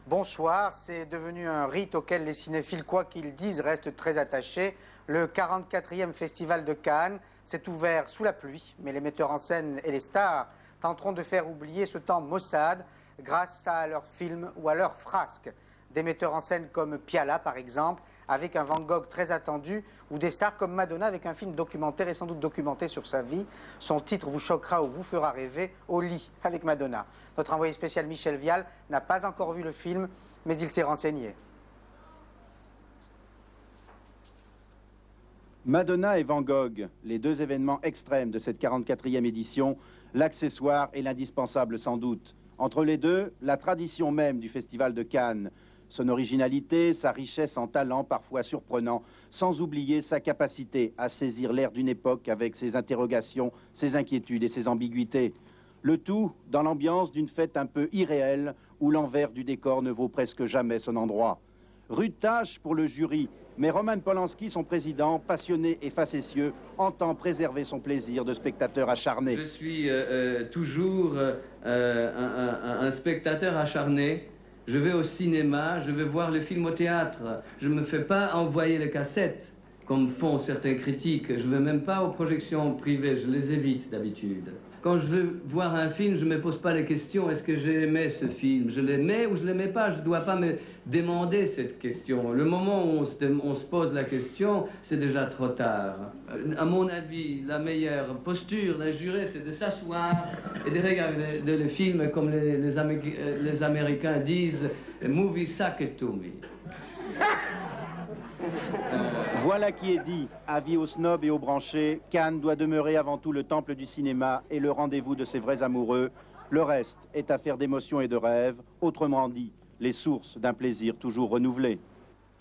Bonsoir, c'est devenu un rite auquel les cinéphiles, quoi qu'ils disent, restent très attachés. Le 44e Festival de Cannes s'est ouvert sous la pluie, mais les metteurs en scène et les stars tenteront de faire oublier ce temps maussade grâce à leurs films ou à leurs frasques. Des metteurs en scène comme Piala, par exemple, avec un Van Gogh très attendu, ou des stars comme Madonna avec un film documentaire et sans doute documenté sur sa vie. Son titre vous choquera ou vous fera rêver, Au lit avec Madonna. Notre envoyé spécial Michel Vial n'a pas encore vu le film, mais il s'est renseigné. Madonna et Van Gogh, les deux événements extrêmes de cette 44e édition, l'accessoire et l'indispensable sans doute. Entre les deux, la tradition même du Festival de Cannes, son originalité, sa richesse en talent parfois surprenant, sans oublier sa capacité à saisir l'air d'une époque avec ses interrogations, ses inquiétudes et ses ambiguïtés. Le tout dans l'ambiance d'une fête un peu irréelle où l'envers du décor ne vaut presque jamais son endroit. Rude tâche pour le jury, mais Roman Polanski, son président, passionné et facétieux, entend préserver son plaisir de spectateur acharné. Je suis toujours un spectateur acharné. Je vais au cinéma, je vais voir le film au théâtre. Je ne me fais pas envoyer les cassettes, comme font certains critiques. Je ne vais même pas aux projections privées, je les évite d'habitude. Quand je veux voir un film, je ne me pose pas la question, est-ce que j'ai aimé ce film? Je l'aimais ou je ne l'aimais pas? Je ne dois pas me demander cette question. Le moment où on se pose la question, c'est déjà trop tard. À mon avis, la meilleure posture d'un juré, c'est de s'asseoir et de regarder le film comme les Américains disent « movie suck it to me ». Voilà qui est dit. Avis aux snobs et aux branchés, Cannes doit demeurer avant tout le temple du cinéma et le rendez-vous de ses vrais amoureux. Le reste est affaire d'émotions et de rêves, autrement dit, les sources d'un plaisir toujours renouvelé.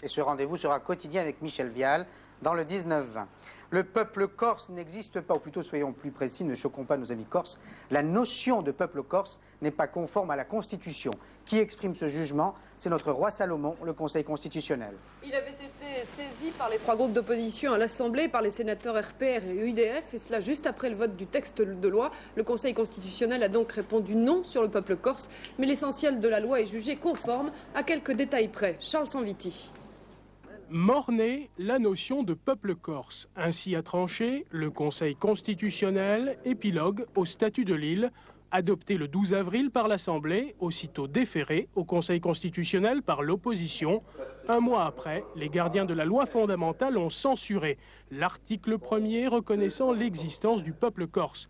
Et ce rendez-vous sera quotidien avec Michel Vial dans le 19-20. Le peuple corse n'existe pas, ou plutôt soyons plus précis, ne choquons pas nos amis corses. La notion de peuple corse n'est pas conforme à la Constitution. Qui exprime ce jugement? C'est notre roi Salomon, le Conseil constitutionnel. Il avait été saisi par les trois groupes d'opposition à l'Assemblée, par les sénateurs RPR et UDF, et cela juste après le vote du texte de loi. Le Conseil constitutionnel a donc répondu non sur le peuple corse, mais l'essentiel de la loi est jugé conforme à quelques détails près. Charles Sanviti. Mort-née la notion de peuple corse. Ainsi a tranché le Conseil constitutionnel, épilogue au statut de l'île, adopté le 12 avril par l'Assemblée, aussitôt déféré au Conseil constitutionnel par l'opposition. Un mois après, les gardiens de la loi fondamentale ont censuré l'article 1er reconnaissant l'existence du peuple corse.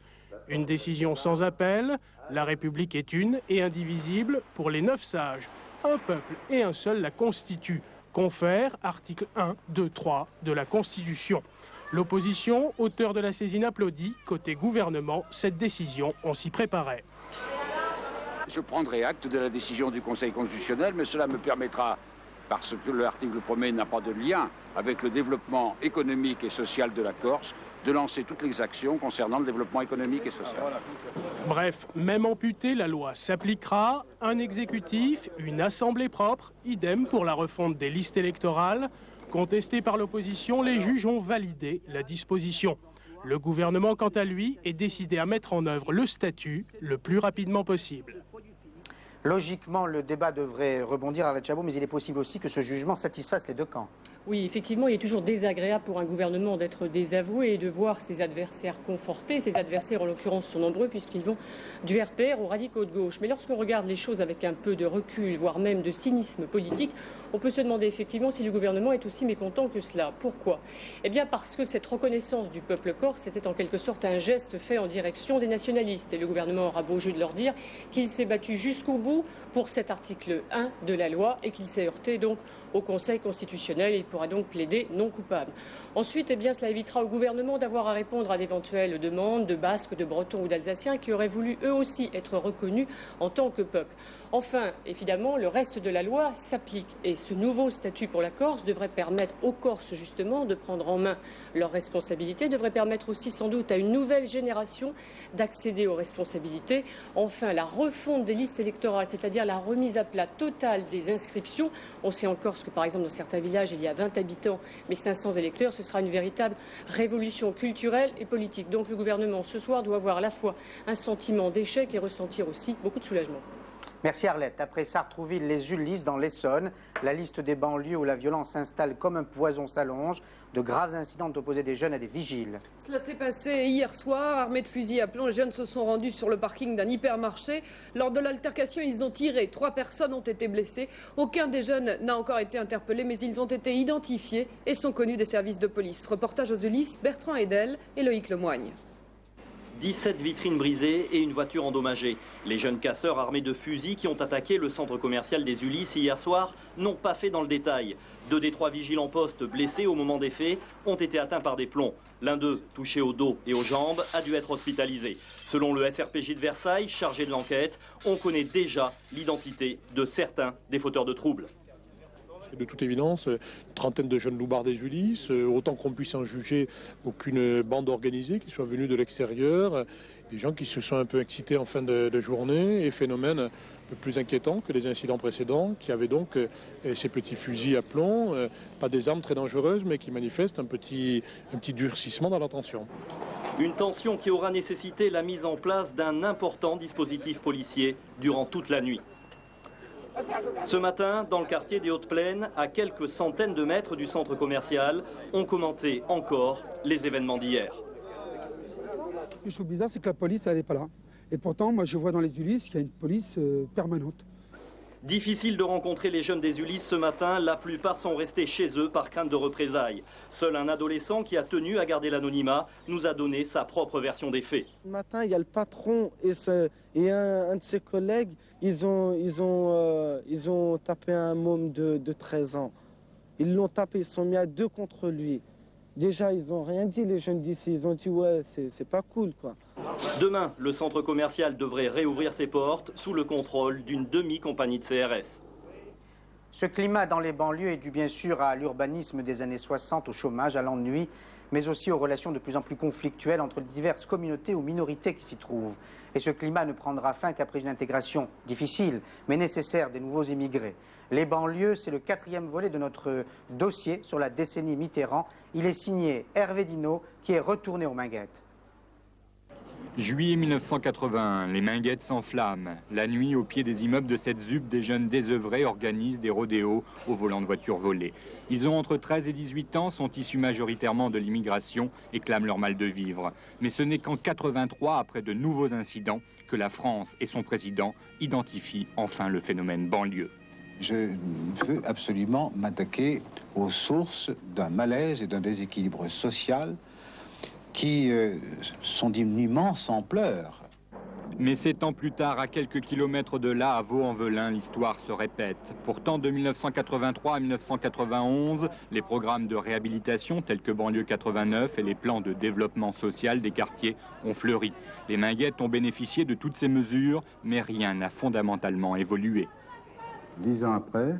Une décision sans appel, la République est une et indivisible pour les 9 sages. Un peuple et un seul la constituent. Confère article 1, 2, 3 de la Constitution. L'opposition, auteur de la saisine, applaudit. Côté gouvernement, cette décision, on s'y préparait. Je prendrai acte de la décision du Conseil constitutionnel, mais cela me permettra, parce que l'article 1er n'a pas de lien avec le développement économique et social de la Corse, de lancer toutes les actions concernant le développement économique et social. Bref, même amputée, la loi s'appliquera. Un exécutif, une assemblée propre, idem pour la refonte des listes électorales. Contestée par l'opposition, les juges ont validé la disposition. Le gouvernement, quant à lui, est décidé à mettre en œuvre le statut le plus rapidement possible. Logiquement, le débat devrait rebondir avec Chabot, mais il est possible aussi que ce jugement satisfasse les deux camps. Oui, effectivement, il est toujours désagréable pour un gouvernement d'être désavoué et de voir ses adversaires confortés. Ses adversaires, en l'occurrence, sont nombreux puisqu'ils vont du RPR aux radicaux de gauche. Mais lorsqu'on regarde les choses avec un peu de recul, voire même de cynisme politique, on peut se demander effectivement si le gouvernement est aussi mécontent que cela. Pourquoi? Eh bien parce que cette reconnaissance du peuple corse était en quelque sorte un geste fait en direction des nationalistes. Et le gouvernement aura beau jeu de leur dire qu'il s'est battu jusqu'au bout pour cet article 1 de la loi et qu'il s'est heurté donc au Conseil constitutionnel. Il pourra donc plaider non coupable. Ensuite, eh bien, cela évitera au gouvernement d'avoir à répondre à d'éventuelles demandes de Basques, de Bretons ou d'Alsaciens qui auraient voulu eux aussi être reconnus en tant que peuple. Enfin, évidemment, le reste de la loi s'applique et ce nouveau statut pour la Corse devrait permettre aux Corses justement de prendre en main leurs responsabilités, devrait permettre aussi sans doute à une nouvelle génération d'accéder aux responsabilités. Enfin, la refonte des listes électorales, c'est-à-dire la remise à plat totale des inscriptions. On sait en Corse que par exemple dans certains villages il y a 20 habitants mais 500 électeurs, ce sera une véritable révolution culturelle et politique. Donc le gouvernement ce soir doit avoir à la fois un sentiment d'échec et ressentir aussi beaucoup de soulagement. Merci Arlette. Après Sartrouville, les Ulysses dans l'Essonne, la liste des banlieues où la violence s'installe comme un poison s'allonge. De graves incidents ont opposé des jeunes à des vigiles. Cela s'est passé hier soir. Armés de fusils à plomb, les jeunes se sont rendus sur le parking d'un hypermarché. Lors de l'altercation, ils ont tiré. 3 personnes ont été blessées. Aucun des jeunes n'a encore été interpellé, mais ils ont été identifiés et sont connus des services de police. Reportage aux Ulysses, Bertrand Edel et Loïc Lemoigne. 17 vitrines brisées et une voiture endommagée. Les jeunes casseurs armés de fusils qui ont attaqué le centre commercial des Ulysses hier soir n'ont pas fait dans le détail. 2 des 3 vigiles en poste blessés au moment des faits ont été atteints par des plombs. L'un d'eux, touché au dos et aux jambes, a dû être hospitalisé. Selon le SRPJ de Versailles, chargé de l'enquête, on connaît déjà l'identité de certains des fauteurs de troubles. De toute évidence, une trentaine de jeunes loupards des Ulysses, autant qu'on puisse en juger, aucune bande organisée qui soit venue de l'extérieur, des gens qui se sont un peu excités en fin de journée, et phénomène un peu plus inquiétant que les incidents précédents, qui avaient donc ces petits fusils à plomb, pas des armes très dangereuses, mais qui manifestent un petit durcissement dans la tension. Une tension qui aura nécessité la mise en place d'un important dispositif policier durant toute la nuit. Ce matin, dans le quartier des Hautes-Plaines, à quelques centaines de mètres du centre commercial, on commentait encore les événements d'hier. Ce que je trouve bizarre, c'est que la police, elle n'est pas là. Et pourtant, moi, je vois dans les Ulysses qu'il y a une police permanente. Difficile de rencontrer les jeunes des Ulysses ce matin, la plupart sont restés chez eux par crainte de représailles. Seul un adolescent qui a tenu à garder l'anonymat nous a donné sa propre version des faits. Ce matin, il y a le patron et un de ses collègues, ils ont tapé un môme de 13 ans. Ils l'ont tapé, ils sont mis à 2 contre lui. Déjà, ils n'ont rien dit, les jeunes d'ici. Ils ont dit, ouais, c'est pas cool, quoi. Demain, le centre commercial devrait réouvrir ses portes sous le contrôle d'une demi-compagnie de CRS. Ce climat dans les banlieues est dû bien sûr à l'urbanisme des années 60, au chômage, à l'ennui, mais aussi aux relations de plus en plus conflictuelles entre les diverses communautés ou minorités qui s'y trouvent. Et ce climat ne prendra fin qu'après une intégration difficile, mais nécessaire des nouveaux immigrés. Les banlieues, c'est le 4e volet de notre dossier sur la décennie Mitterrand. Il est signé Hervé Dino, qui est retourné aux Minguettes. Juillet 1981, les Minguettes s'enflamment. La nuit, au pied des immeubles de cette ZUP, des jeunes désœuvrés organisent des rodéos au volant de voitures volées. Ils ont entre 13 et 18 ans, sont issus majoritairement de l'immigration et clament leur mal de vivre. Mais ce n'est qu'en 83, après de nouveaux incidents, que la France et son président identifient enfin le phénomène banlieue. Je veux absolument m'attaquer aux sources d'un malaise et d'un déséquilibre social qui sont d'une immense ampleur. Mais 7 ans plus tard, à quelques kilomètres de là, à Vaux-en-Velin, l'histoire se répète. Pourtant, de 1983 à 1991, les programmes de réhabilitation tels que Banlieue 89 et les plans de développement social des quartiers ont fleuri. Les Minguettes ont bénéficié de toutes ces mesures, mais rien n'a fondamentalement évolué. 10 ans après,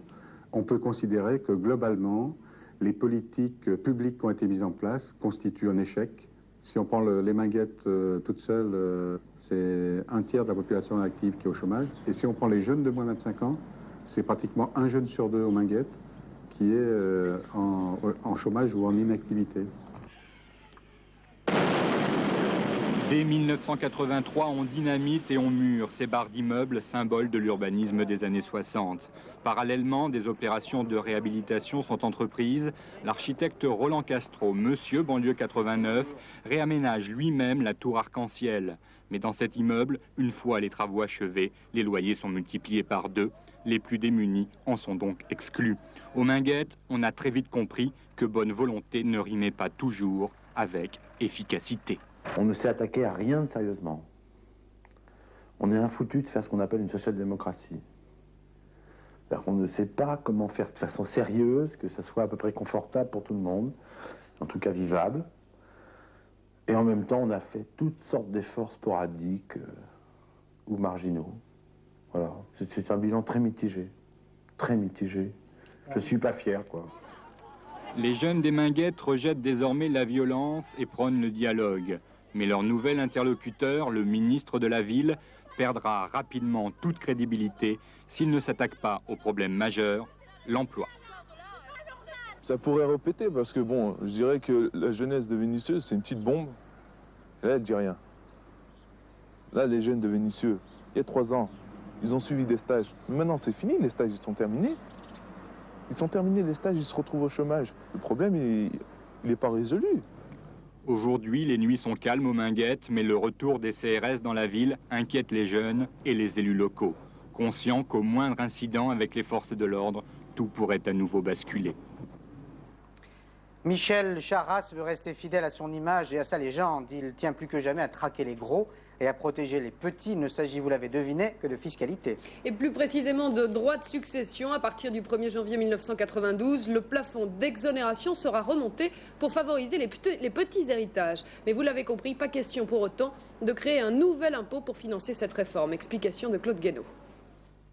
on peut considérer que globalement, les politiques publiques qui ont été mises en place constituent un échec. Si on prend les Minguettes toutes seules, c'est 1/3 de la population active qui est au chômage. Et si on prend les jeunes de moins de 25 ans, c'est pratiquement 1 jeune sur 2 aux Minguettes qui est en chômage ou en inactivité. Dès 1983, on dynamite et on mure ces barres d'immeubles, symboles de l'urbanisme des années 60. Parallèlement, des opérations de réhabilitation sont entreprises. L'architecte Roland Castro, monsieur Banlieue 89, réaménage lui-même la tour Arc-en-Ciel. Mais dans cet immeuble, une fois les travaux achevés, les loyers sont multipliés par 2. Les plus démunis en sont donc exclus. Aux Minguettes, on a très vite compris que bonne volonté ne rimait pas toujours avec efficacité. On ne s'est attaqué à rien sérieusement. On est infoutu de faire ce qu'on appelle une social-démocratie. C'est-à-dire qu'on ne sait pas comment faire de façon sérieuse, que ça soit à peu près confortable pour tout le monde, en tout cas vivable. Et en même temps, on a fait toutes sortes d'efforts sporadiques ou marginaux Voilà, c'est un bilan très mitigé. Très mitigé. Je ne suis pas fier, quoi. Les jeunes des Minguettes rejettent désormais la violence et prônent le dialogue. Mais leur nouvel interlocuteur, le ministre de la Ville, perdra rapidement toute crédibilité s'il ne s'attaque pas au problème majeur, l'emploi. Ça pourrait répéter parce que bon, je dirais que la jeunesse de Vénissieux, c'est une petite bombe. Et là, elle dit rien. Là, les jeunes de Vénissieux, il y a 3 ans, ils ont suivi des stages. Mais maintenant, c'est fini, les stages, ils sont terminés. Ils sont terminés, les stages, ils se retrouvent au chômage. Le problème, il n'est pas résolu. Aujourd'hui, les nuits sont calmes aux Minguettes, mais le retour des CRS dans la ville inquiète les jeunes et les élus locaux, conscients qu'au moindre incident avec les forces de l'ordre, tout pourrait à nouveau basculer. Michel Charasse veut rester fidèle à son image et à sa légende. Il tient plus que jamais à traquer les gros et à protéger les petits. Il ne s'agit, vous l'avez deviné, que de fiscalité. Et plus précisément de droits de succession. À partir du 1er janvier 1992, le plafond d'exonération sera remonté pour favoriser les petits héritages. Mais vous l'avez compris, pas question pour autant de créer un nouvel impôt pour financer cette réforme. Explication de Claude Guénaud.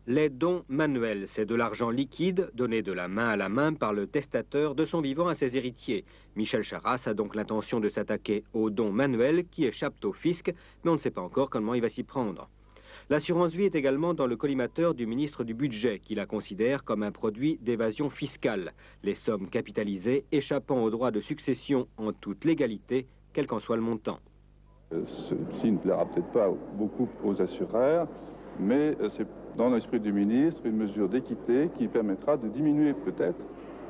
Les dons manuels, c'est de l'argent liquide donné de la main à la main par le testateur de son vivant à ses héritiers. Michel Charasse a donc l'intention de s'attaquer aux dons manuels qui échappent au fisc, mais on ne sait pas encore comment il va s'y prendre. L'assurance vie est également dans le collimateur du ministre du Budget, qui la considère comme un produit d'évasion fiscale. Les sommes capitalisées échappant aux droits de succession en toute légalité, quel qu'en soit le montant. Ceci ne plaira peut-être pas beaucoup aux assureurs, mais c'est dans l'esprit du ministre une mesure d'équité qui permettra de diminuer peut-être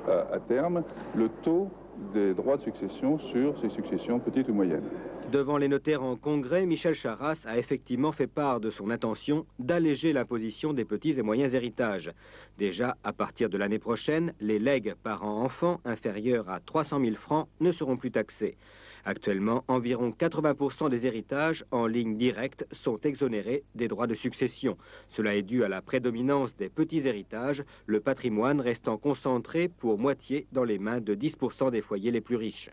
à terme le taux des droits de succession sur ces successions petites ou moyennes. Devant les notaires en congrès, Michel Charasse a effectivement fait part de son intention d'alléger l'imposition des petits et moyens héritages. Déjà, à partir de l'année prochaine, les legs parents-enfants inférieurs à 300 000 francs ne seront plus taxés. Actuellement, environ 80% des héritages en ligne directe sont exonérés des droits de succession. Cela est dû à la prédominance des petits héritages, le patrimoine restant concentré pour moitié dans les mains de 10% des foyers les plus riches.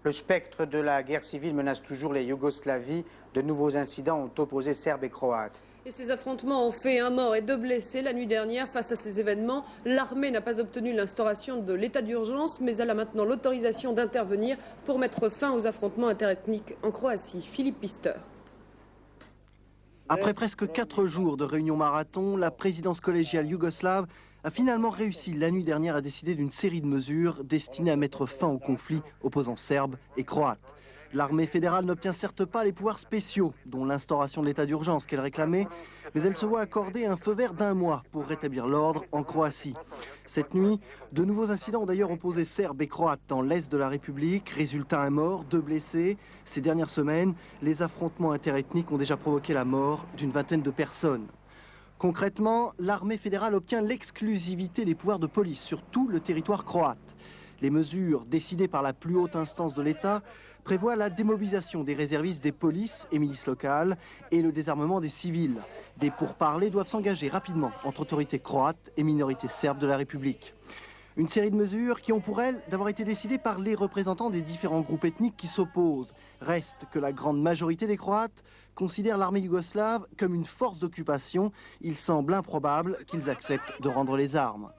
Le spectre de la guerre civile menace toujours les Yougoslavies. De nouveaux incidents ont opposé Serbes et Croates. Et ces affrontements ont fait un mort et 2 blessés la nuit dernière. Face à ces événements, l'armée n'a pas obtenu l'instauration de l'état d'urgence, mais elle a maintenant l'autorisation d'intervenir pour mettre fin aux affrontements interethniques en Croatie. Philippe Pister. Après presque 4 jours de réunion marathon, la présidence collégiale yougoslave a finalement réussi la nuit dernière à décider d'une série de mesures destinées à mettre fin au conflit opposant Serbes et Croates. L'armée fédérale n'obtient certes pas les pouvoirs spéciaux, dont l'instauration de l'état d'urgence qu'elle réclamait, mais elle se voit accorder un feu vert d'1 mois pour rétablir l'ordre en Croatie. Cette nuit, de nouveaux incidents ont d'ailleurs opposé Serbes et Croates dans l'est de la République. Résultat, 1 mort, 2 blessés. Ces dernières semaines, les affrontements interethniques ont déjà provoqué la mort d'une vingtaine de personnes. Concrètement, l'armée fédérale obtient l'exclusivité des pouvoirs de police sur tout le territoire croate. Les mesures décidées par la plus haute instance de l'État prévoient la démobilisation des réservistes des polices et milices locales et le désarmement des civils. Des pourparlers doivent s'engager rapidement entre autorités croates et minorités serbes de la République. Une série de mesures qui ont pour elles d'avoir été décidées par les représentants des différents groupes ethniques qui s'opposent. Reste que la grande majorité des Croates considèrent l'armée yougoslave comme une force d'occupation. Il semble improbable qu'ils acceptent de rendre les armes.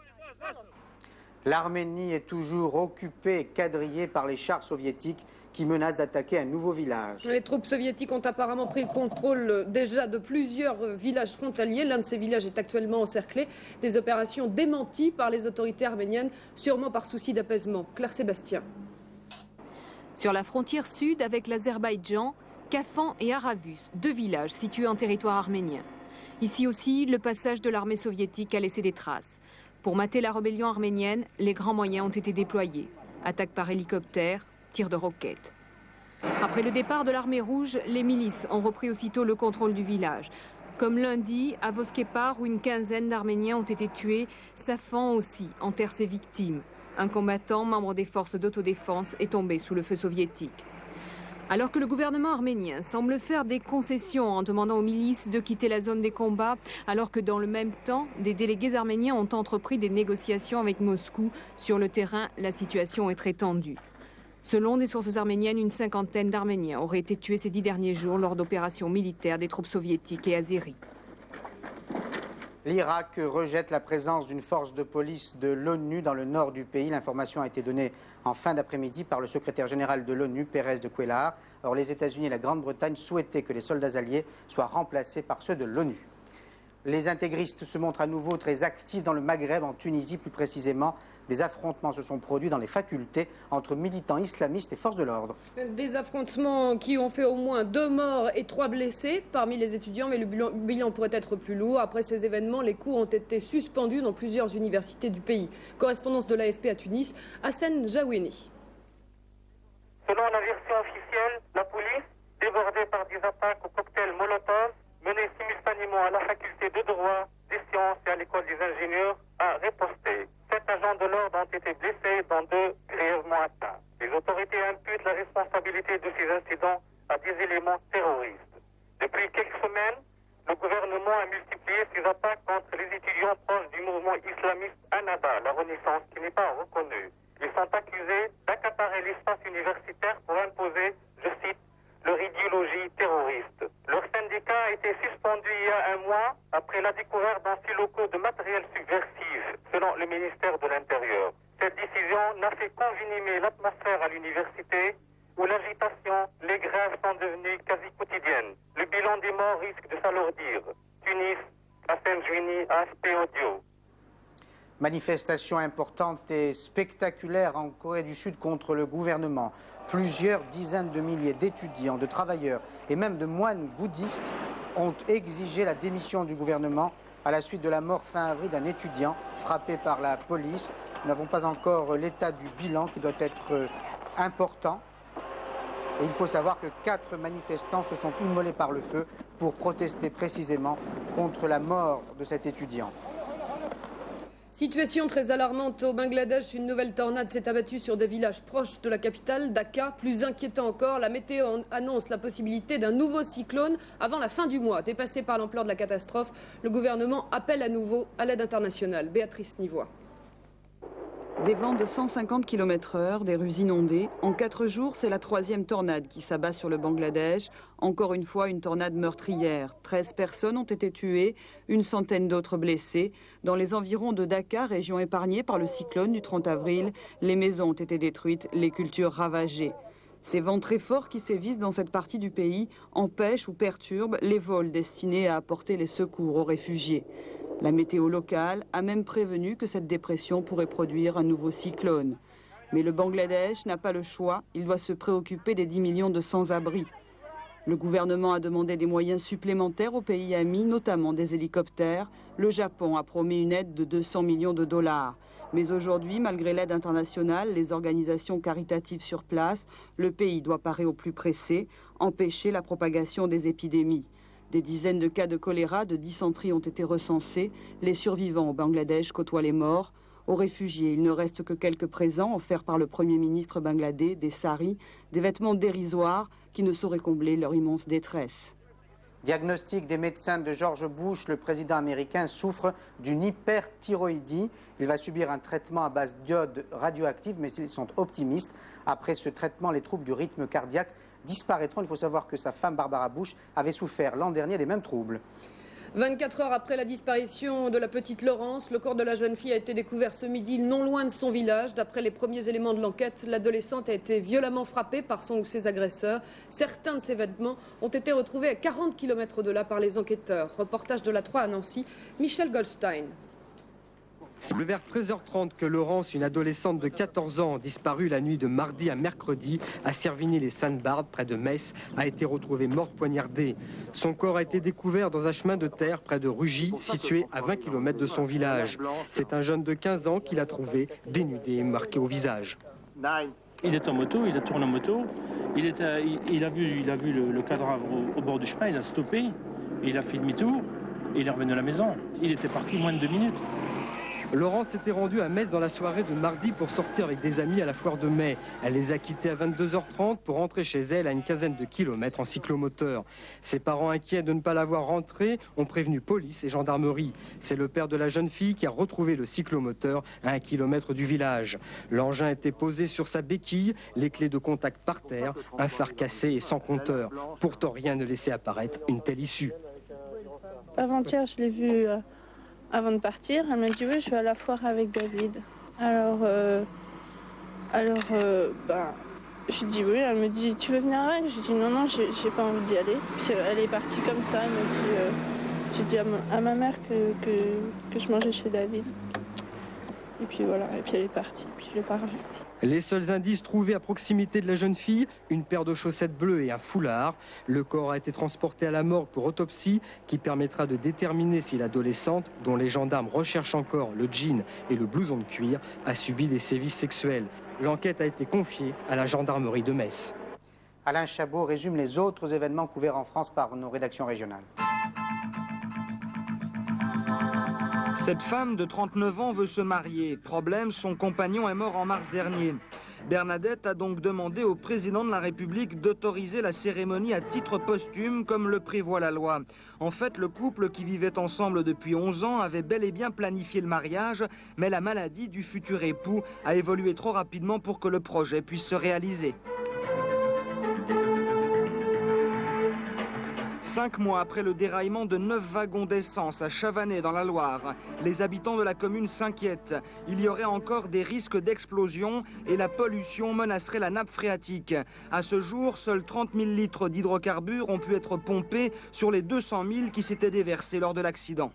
L'Arménie est toujours occupée et quadrillée par les chars soviétiques qui menacent d'attaquer un nouveau village. Les troupes soviétiques ont apparemment pris le contrôle déjà de plusieurs villages frontaliers. L'un de ces villages est actuellement encerclé. Des opérations démenties par les autorités arméniennes, sûrement par souci d'apaisement. Claire Sébastien. Sur la frontière sud avec l'Azerbaïdjan, Kafan et Aravus, 2 villages situés en territoire arménien. Ici aussi, le passage de l'armée soviétique a laissé des traces. Pour mater la rébellion arménienne, les grands moyens ont été déployés. Attaques par hélicoptère, tirs de roquettes. Après le départ de l'armée rouge, les milices ont repris aussitôt le contrôle du village. Comme lundi, à Voskepar, où une quinzaine d'Arméniens ont été tués, Safan aussi enterre ses victimes. Un combattant, membre des forces d'autodéfense, est tombé sous le feu soviétique. Alors que le gouvernement arménien semble faire des concessions en demandant aux milices de quitter la zone des combats, alors que dans le même temps, des délégués arméniens ont entrepris des négociations avec Moscou. Sur le terrain, la situation est très tendue. Selon des sources arméniennes, une 50aine d'Arméniens auraient été tués ces 10 derniers jours lors d'opérations militaires des troupes soviétiques et azéries. L'Irak rejette la présence d'une force de police de l'ONU dans le nord du pays. L'information a été donnée en fin d'après-midi par le secrétaire général de l'ONU, Pérez de Cuellar. Or, les États-Unis et la Grande-Bretagne souhaitaient que les soldats alliés soient remplacés par ceux de l'ONU. Les intégristes se montrent à nouveau très actifs dans le Maghreb, en Tunisie plus précisément. Des affrontements se sont produits dans les facultés entre militants islamistes et forces de l'ordre. Des affrontements qui ont fait au moins 2 morts et 3 blessés parmi les étudiants, mais le bilan pourrait être plus lourd. Après ces événements, les cours ont été suspendus dans plusieurs universités du pays. Correspondance de l'AFP à Tunis, Hassen Jaouini. Selon la version officielle, la police, débordée par des attaques au cocktail Molotov, menées simultanément à la faculté de droit, des sciences et à l'école des ingénieurs, a riposté. 7 agents de l'ordre ont été blessés, dont 2 grièvement atteints. Les autorités imputent la responsabilité de ces incidents à des éléments terroristes. Depuis quelques semaines, le gouvernement a multiplié ses attaques contre les étudiants proches du mouvement islamiste Ennahda, la Renaissance, qui n'est pas reconnue. Ils sont accusés d'accaparer l'espace universitaire pour imposer, je cite, leur idéologie terroriste. Leur syndicat a été suspendu il y a 1 mois après la découverte dans ces locaux de matériel subversif, selon le ministère de l'Intérieur. Cette décision n'a fait qu'envenimer l'atmosphère à l'université où l'agitation, les grèves sont devenues quasi quotidiennes. Le bilan des morts risque de s'alourdir. Tunis, Hassen Jaouini, AFP Audio. Manifestation importante et spectaculaire en Corée du Sud contre le gouvernement. Plusieurs dizaines de milliers d'étudiants, de travailleurs et même de moines bouddhistes ont exigé la démission du gouvernement à la suite de la mort fin avril d'un étudiant frappé par la police. Nous n'avons pas encore l'état du bilan qui doit être important. Et il faut savoir que 4 manifestants se sont immolés par le feu pour protester précisément contre la mort de cet étudiant. Situation très alarmante au Bangladesh. Une nouvelle tornade s'est abattue sur des villages proches de la capitale, Dhaka. Plus inquiétant encore, la météo annonce la possibilité d'un nouveau cyclone avant la fin du mois. Dépassé par l'ampleur de la catastrophe, le gouvernement appelle à nouveau à l'aide internationale. Béatrice Nivois. Des vents de 150 km/h, des rues inondées. En 4 jours, c'est la 3e tornade qui s'abat sur le Bangladesh. Encore une fois, une tornade meurtrière. 13 personnes ont été tuées, une centaine d'autres blessées. Dans les environs de Dhaka, région épargnée par le cyclone du 30 avril, les maisons ont été détruites, les cultures ravagées. Ces vents très forts qui sévissent dans cette partie du pays empêchent ou perturbent les vols destinés à apporter les secours aux réfugiés. La météo locale a même prévenu que cette dépression pourrait produire un nouveau cyclone. Mais le Bangladesh n'a pas le choix, il doit se préoccuper des 10 millions de sans-abri. Le gouvernement a demandé des moyens supplémentaires aux pays amis, notamment des hélicoptères. Le Japon a promis une aide de 200 millions de dollars. Mais aujourd'hui, malgré l'aide internationale, les organisations caritatives sur place, le pays doit parer au plus pressé, empêcher la propagation des épidémies. Des dizaines de cas de choléra, de dysenterie ont été recensés. Les survivants au Bangladesh côtoient les morts. Aux réfugiés, il ne reste que quelques présents offerts par le Premier ministre bangladais, des saris, des vêtements dérisoires qui ne sauraient combler leur immense détresse. Diagnostic des médecins de George Bush, le président américain souffre d'une hyperthyroïdie. Il va subir un traitement à base d'iode radioactive, mais ils sont optimistes. Après ce traitement, les troubles du rythme cardiaque disparaîtront. Il faut savoir que sa femme Barbara Bush avait souffert l'an dernier des mêmes troubles. 24 heures après la disparition de la petite Laurence, le corps de la jeune fille a été découvert ce midi non loin de son village. D'après les premiers éléments de l'enquête, l'adolescente a été violemment frappée par son ou ses agresseurs. Certains de ses vêtements ont été retrouvés à 40 km de là par les enquêteurs. Reportage de la 3 à Nancy, Michel Goldstein. C'est vers 13h30 que Laurence, une adolescente de 14 ans, disparue la nuit de mardi à mercredi à Servigny-les-Saintes-Bardes, près de Metz, a été retrouvée morte poignardée. Son corps a été découvert dans un chemin de terre près de Rugy, situé à 20 km de son village. C'est un jeune de 15 ans qui l'a trouvé, dénudé et marqué au visage. Il est en moto, il tourne en moto, il a vu le cadavre au bord du chemin, il a stoppé, il a fait demi-tour et il est revenu à la maison. Il était parti moins de 2 minutes. Laurence s'était rendue à Metz dans la soirée de mardi pour sortir avec des amis à la foire de mai. Elle les a quittés à 22h30 pour rentrer chez elle à une quinzaine de kilomètres en cyclomoteur. Ses parents, inquiets de ne pas la voir rentrer, ont prévenu police et gendarmerie. C'est le père de la jeune fille qui a retrouvé le cyclomoteur à 1 kilomètre du village. L'engin était posé sur sa béquille, les clés de contact par terre, un phare cassé et sans compteur. Pourtant, rien ne laissait apparaître une telle issue. Avant-hier, je l'ai vu avant de partir, elle m'a dit oui, je vais à la foire avec David. Alors, je dis oui, elle me dit tu veux venir avec? J'ai dit non, j'ai pas envie d'y aller. Puis elle est partie comme ça, elle m'a dit, j'ai dit à ma mère que je mangeais chez David. Et puis voilà, et puis elle est partie, puis je l'ai pas revue. Les seuls indices trouvés à proximité de la jeune fille, une paire de chaussettes bleues et un foulard. Le corps a été transporté à la morgue pour autopsie qui permettra de déterminer si l'adolescente, dont les gendarmes recherchent encore le jean et le blouson de cuir, a subi des sévices sexuels. L'enquête a été confiée à la gendarmerie de Metz. Alain Chabot résume les autres événements couverts en France par nos rédactions régionales. Cette femme de 39 ans veut se marier. Problème, son compagnon est mort en mars dernier. Bernadette a donc demandé au président de la République d'autoriser la cérémonie à titre posthume comme le prévoit la loi. En fait, le couple qui vivait ensemble depuis 11 ans avait bel et bien planifié le mariage, mais la maladie du futur époux a évolué trop rapidement pour que le projet puisse se réaliser. 5 mois après le déraillement de 9 wagons d'essence à Chavanay dans la Loire, les habitants de la commune s'inquiètent. Il y aurait encore des risques d'explosion et la pollution menacerait la nappe phréatique. À ce jour, seuls 30 000 litres d'hydrocarbures ont pu être pompés sur les 200 000 qui s'étaient déversés lors de l'accident.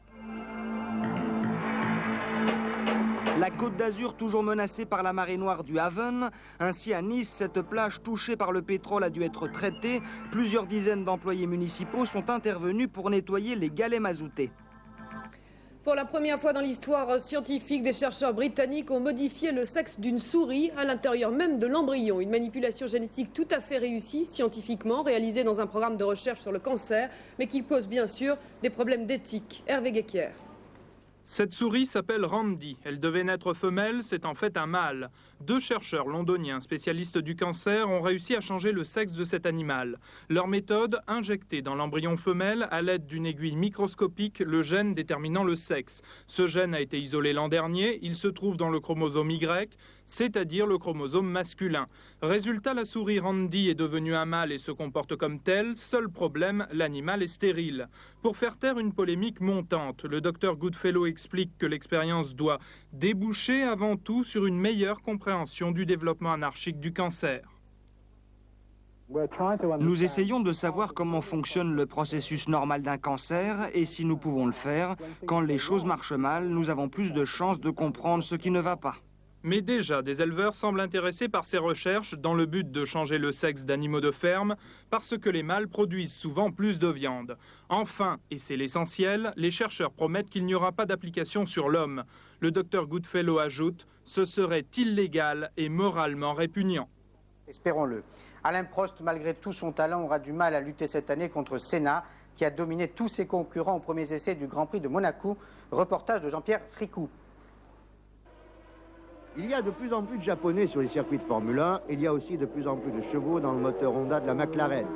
La Côte d'Azur toujours menacée par la marée noire du Haven. Ainsi à Nice, cette plage touchée par le pétrole a dû être traitée. Plusieurs dizaines d'employés municipaux sont intervenus pour nettoyer les galets mazoutés. Pour la première fois dans l'histoire scientifique, des chercheurs britanniques ont modifié le sexe d'une souris à l'intérieur même de l'embryon. Une manipulation génétique tout à fait réussie, scientifiquement, réalisée dans un programme de recherche sur le cancer, mais qui pose bien sûr des problèmes d'éthique. Hervé Guéquière. Cette souris s'appelle Randy. Elle devait naître femelle, c'est en fait un mâle. 2 chercheurs londoniens spécialistes du cancer ont réussi à changer le sexe de cet animal. Leur méthode, injecter dans l'embryon femelle à l'aide d'une aiguille microscopique le gène déterminant le sexe. Ce gène a été isolé l'an dernier, il se trouve dans le chromosome Y, c'est-à-dire le chromosome masculin. Résultat, la souris Randy est devenue un mâle et se comporte comme tel. Seul problème, l'animal est stérile. Pour faire taire une polémique montante, le docteur Goodfellow explique que l'expérience doit déboucher avant tout sur une meilleure compréhension du développement anarchique du cancer. Nous essayons de savoir comment fonctionne le processus normal d'un cancer et si nous pouvons le faire, quand les choses marchent mal, nous avons plus de chances de comprendre ce qui ne va pas. Mais déjà, des éleveurs semblent intéressés par ces recherches dans le but de changer le sexe d'animaux de ferme, parce que les mâles produisent souvent plus de viande. Enfin, et c'est l'essentiel, les chercheurs promettent qu'il n'y aura pas d'application sur l'homme. Le docteur Goodfellow ajoute, ce serait illégal et moralement répugnant. Espérons-le. Alain Prost, malgré tout son talent, aura du mal à lutter cette année contre Senna, qui a dominé tous ses concurrents aux premiers essais du Grand Prix de Monaco. Reportage de Jean-Pierre Fricou. Il y a de plus en plus de Japonais sur les circuits de Formule 1. Il y a aussi de plus en plus de chevaux dans le moteur Honda de la McLaren.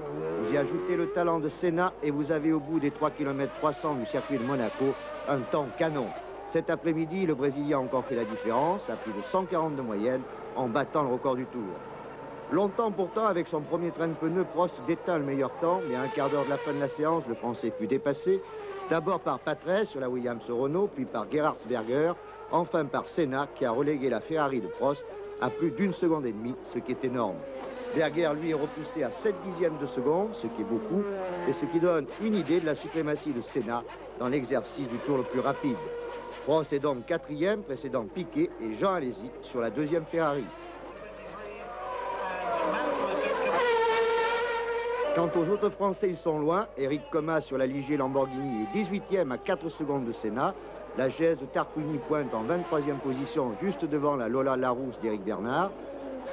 Vous y ajoutez le talent de Senna et vous avez au bout des 3 km 300 du circuit de Monaco un temps canon. Cet après-midi, le Brésilien a encore fait la différence, à plus de 140 de moyenne, en battant le record du Tour. Longtemps pourtant, avec son premier train de pneus, Prost déteint le meilleur temps, mais à un quart d'heure de la fin de la séance, le Français fut dépassé, d'abord par Patrese sur la Williams-Renault, puis par Gerhardsberger, enfin par Senna qui a relégué la Ferrari de Prost à plus d'1,5 seconde, ce qui est énorme. Berger, lui, est repoussé à 7 dixièmes de seconde, ce qui est beaucoup, et ce qui donne une idée de la suprématie de Senna dans l'exercice du tour le plus rapide. Prost est donc 4e, précédant Piquet et Jean Alesi sur la 2e Ferrari. Quant aux autres Français, ils sont loin. Eric Comas sur la Ligier Lamborghini est 18e à 4 secondes de Senna. La GS de Tarquini pointe en 23e position, juste devant la Lola Larousse d'Éric Bernard.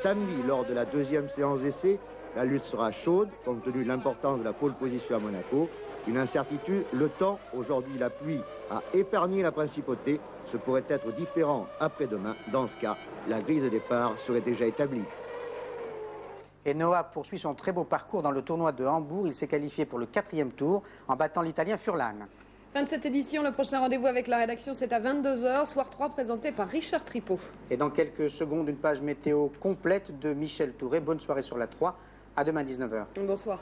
Samedi, lors de la 2e séance d'essai, la lutte sera chaude, compte tenu de l'importance de la pole position à Monaco. Une incertitude, le temps, aujourd'hui la pluie, a épargné la principauté. Ce pourrait être différent après-demain. Dans ce cas, la grille de départ serait déjà établie. Et Noah poursuit son très beau parcours dans le tournoi de Hambourg. Il s'est qualifié pour le 4e tour en battant l'Italien Furlan. Fin de cette édition, le prochain rendez-vous avec la rédaction, c'est à 22 h, soir 3, présenté par Richard Tripot. Et dans quelques secondes, une page météo complète de Michel Touré. Bonne soirée sur la 3. À demain 19 h. Bonsoir.